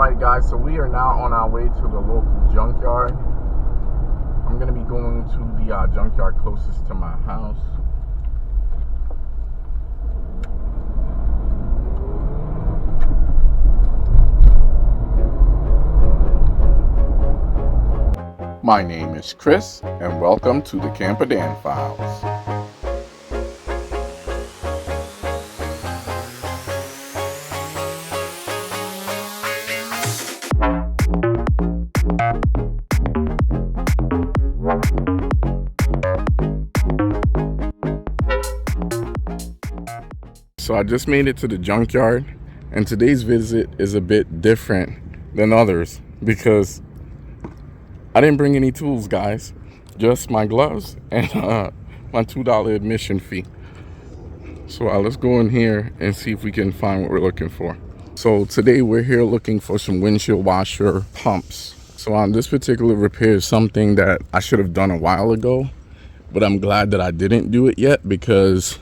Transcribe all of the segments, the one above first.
Alright guys, so we are now on our way to the local junkyard. I'm going to be going to the junkyard closest to my house. My name is Chris, and welcome to the Camper Dan Files. So I just made it to the junkyard, and today's visit is a bit different than others because I didn't bring any tools, guys. Just my gloves and my $2 admission fee. So let's go in here and see if we can find what we're looking for. So today we're here looking for some windshield washer pumps. So this particular repair is something that I should have done a while ago, but I'm glad that I didn't do it yet because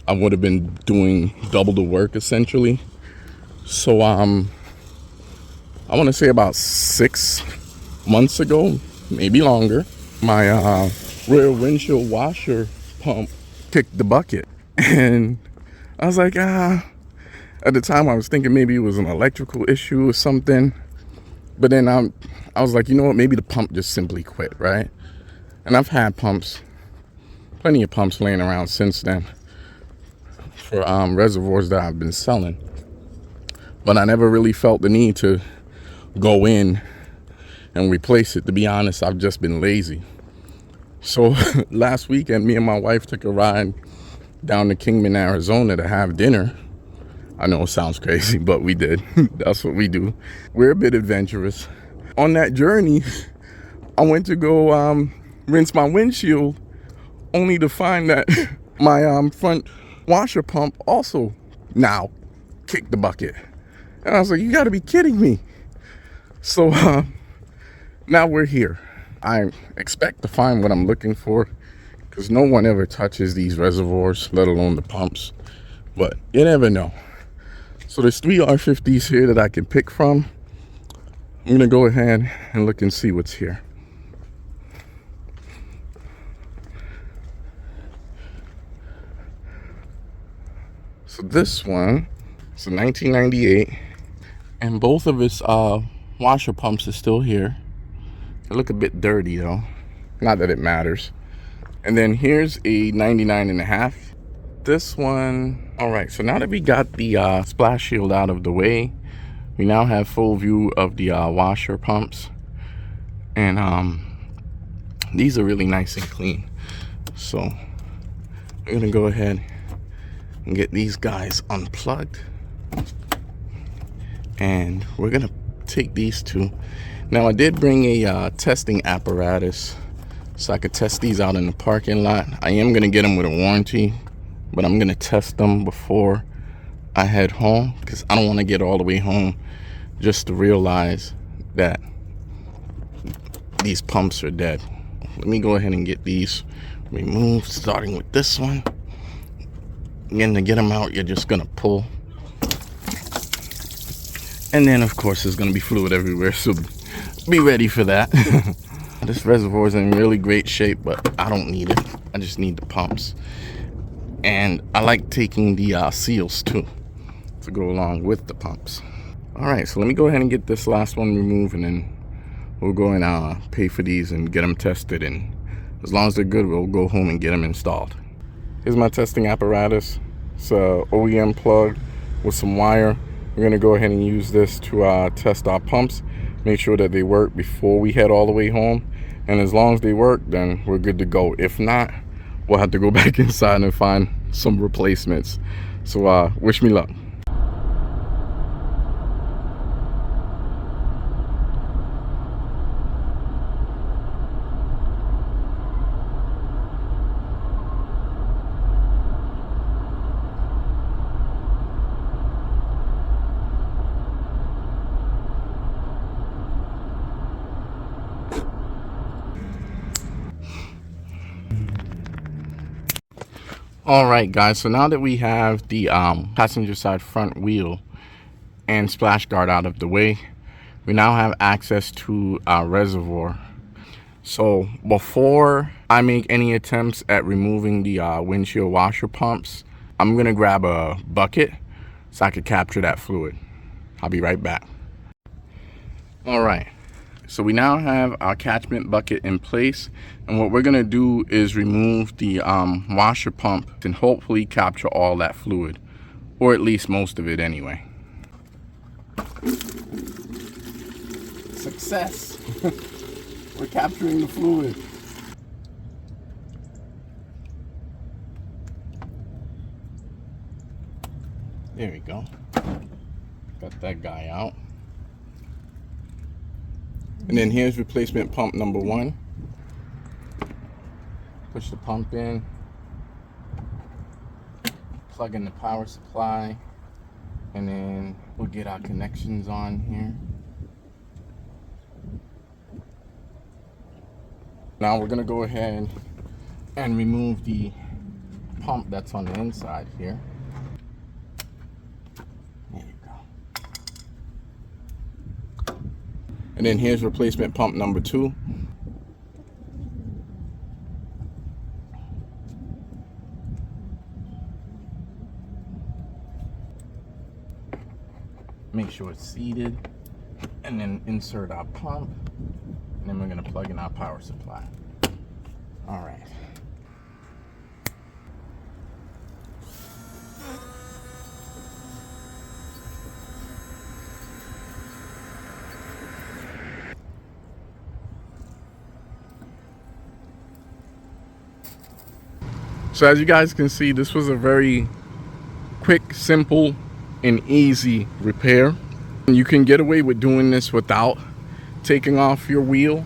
I would have been doing double the work essentially. So I want to say about 6 months ago, maybe longer, my rear windshield washer pump kicked the bucket. And I was like, at the time I was thinking maybe it was an electrical issue or something. But then I was like, you know what, maybe the pump just simply quit, right? And I've had plenty of pumps laying around since then for reservoirs that I've been selling. But I never really felt the need to go in and replace it. To be honest, I've just been lazy. So last weekend, me and my wife took a ride down to Kingman, Arizona to have dinner. I know it sounds crazy, but we did. That's what we do. We're a bit adventurous. On that journey, I went to go rinse my windshield, only to find that my front washer pump also now kicked the bucket. And I was like, you gotta be kidding me. So now we're here. I expect to find what I'm looking for because no one ever touches these reservoirs, let alone the pumps. But you never know. So there's 3 R50s here that I can pick from. I'm gonna go ahead and look and see what's here. So this one is a 1998, and both of its washer pumps are still here. They look a bit dirty though, not that it matters. And then here's a 99 and a half. This one, all right, so now that we got the splash shield out of the way, we now have full view of the washer pumps. And these are really nice and clean. So we're gonna go ahead and get these guys unplugged, and we're gonna take these two. Now I did bring a testing apparatus so I could test these out in the parking lot. I am gonna get them with a warranty, but I'm gonna test them before I head home because I don't want to get all the way home just to realize that these pumps are dead. Let me go ahead and get these removed, starting with this one. Again, to get them out, you're just gonna pull, and then of course there's gonna be fluid everywhere, so be ready for that. This reservoir is in really great shape, but I don't need it. I just need the pumps, and I like taking the seals too to go along with the pumps. All right, so let me go ahead and get this last one removed, and then we'll go and pay for these and get them tested, and as long as they're good, we'll go home and get them installed. Here's my testing apparatus. It's a OEM plug with some wire. We're gonna go ahead and use this to test our pumps, make sure that they work before we head all the way home. And as long as they work, then we're good to go. If not, we'll have to go back inside and find some replacements. So wish me luck. All right guys, so now that we have the passenger side front wheel and splash guard out of the way, we now have access to our reservoir. So before I make any attempts at removing the windshield washer pumps, I'm gonna grab a bucket so I could capture that fluid. I'll be right back. All right, so we now have our catchment bucket in place, and what we're gonna do is remove the washer pump and hopefully capture all that fluid, or at least most of it anyway. Success. We're capturing the fluid. There we go. Got that guy out. And then here's replacement pump number 1. Push the pump in. Plug in the power supply. And then we'll get our connections on here. Now we're gonna go ahead and remove the pump that's on the inside here. There you go. And then here's replacement pump number 2. Make sure it's seated, and then insert our pump, and then we're gonna plug in our power supply. All right. So as you guys can see, this was a very quick, simple, and easy repair. You can get away with doing this without taking off your wheel.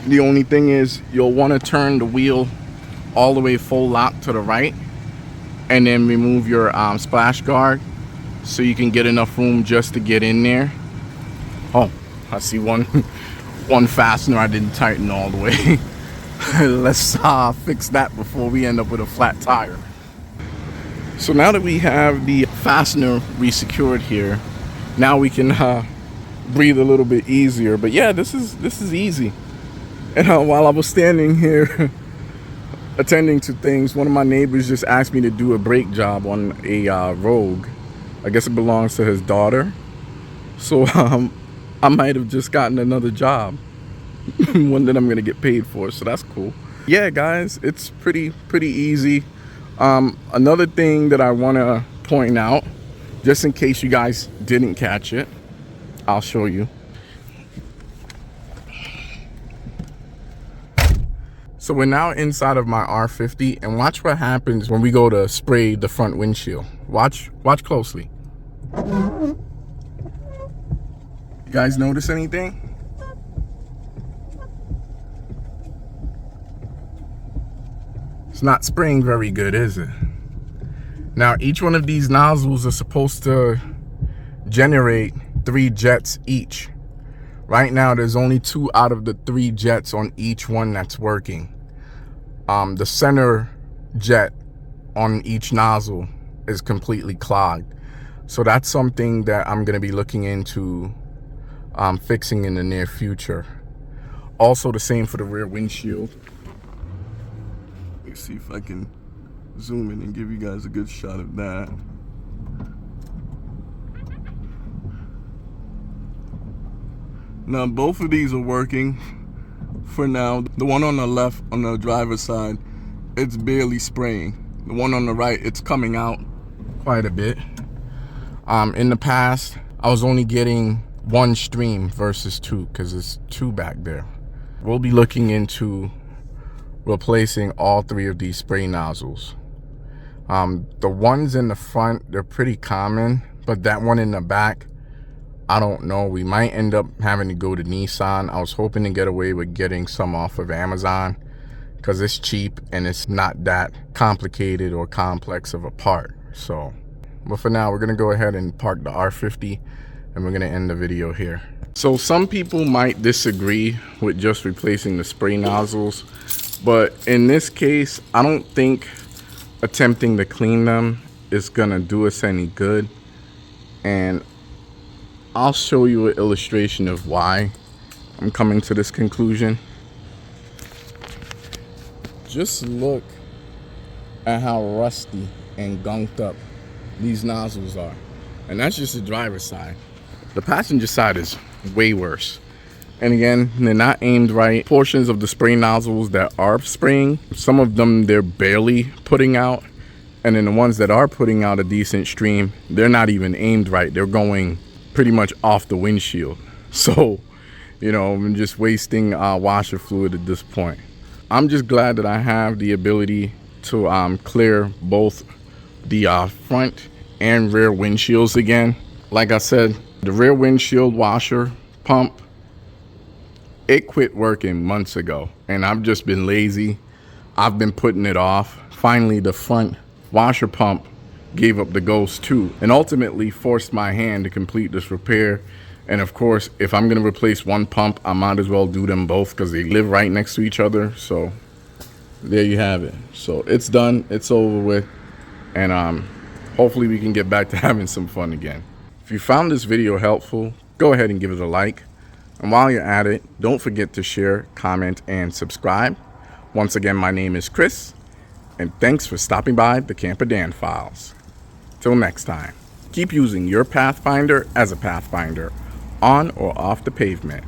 The only thing is you'll want to turn the wheel all the way full lock to the right, and then remove your splash guard so you can get enough room just to get in there. Oh, I see one fastener I didn't tighten all the way. Let's fix that before we end up with a flat tire. So now that we have the fastener re-secured here, now we can breathe a little bit easier. But yeah, this is easy. And while I was standing here attending to things, one of my neighbors just asked me to do a brake job on a Rogue. I guess it belongs to his daughter. So I might have just gotten another job, one that I'm gonna get paid for. So that's cool. Yeah, guys, it's pretty easy. Another thing that I want to point out, just in case you guys didn't catch it, I'll show you. So we're now inside of my R50, and watch what happens when we go to spray the front windshield. Watch closely. You guys notice anything? It's not spraying very good, is it? Now, each one of these nozzles are supposed to generate 3 jets each. Right now, there's only 2 out of the 3 jets on each one that's working. The center jet on each nozzle is completely clogged. So that's something that I'm gonna be looking into fixing in the near future. Also the same for the rear windshield. Let's see if I can zoom in and give you guys a good shot of that. Now both of these are working for now. The one on the left, on the driver's side, it's barely spraying. The one on the right, it's coming out quite a bit. In the past, I was only getting 1 stream versus 2 because it's 2 back there. We'll be looking into replacing all 3 of these spray nozzles. The ones in the front, they're pretty common, but that one in the back, I don't know. We might end up having to go to Nissan. I was hoping to get away with getting some off of Amazon because it's cheap and it's not that complicated or complex of a part. So, but for now, we're gonna go ahead and park the R50 and we're gonna end the video here. So some people might disagree with just replacing the spray nozzles, but in this case, I don't think attempting to clean them is gonna do us any good. And I'll show you an illustration of why I'm coming to this conclusion. Just look at how rusty and gunked up these nozzles are. And that's just the driver's side. The passenger side is way worse. And again, they're not aimed right. Portions of the spray nozzles that are spraying, some of them they're barely putting out. And then the ones that are putting out a decent stream, they're not even aimed right. They're going pretty much off the windshield. So, you know, I'm just wasting washer fluid at this point. I'm just glad that I have the ability to clear both the front and rear windshields again. Like I said, the rear windshield washer pump, it quit working months ago, and I've just been lazy. I've been putting it off. Finally, the front washer pump gave up the ghost too, and ultimately forced my hand to complete this repair. And of course, if I'm gonna replace one pump, I might as well do them both because they live right next to each other. So there you have it. So it's done, it's over with, and hopefully we can get back to having some fun again. If you found this video helpful, go ahead and give it a like. And while you're at it, don't forget to share, comment, and subscribe. Once again, my name is Chris, and thanks for stopping by the Camper Dan Files. Till next time, keep using your Pathfinder as a Pathfinder, on or off the pavement.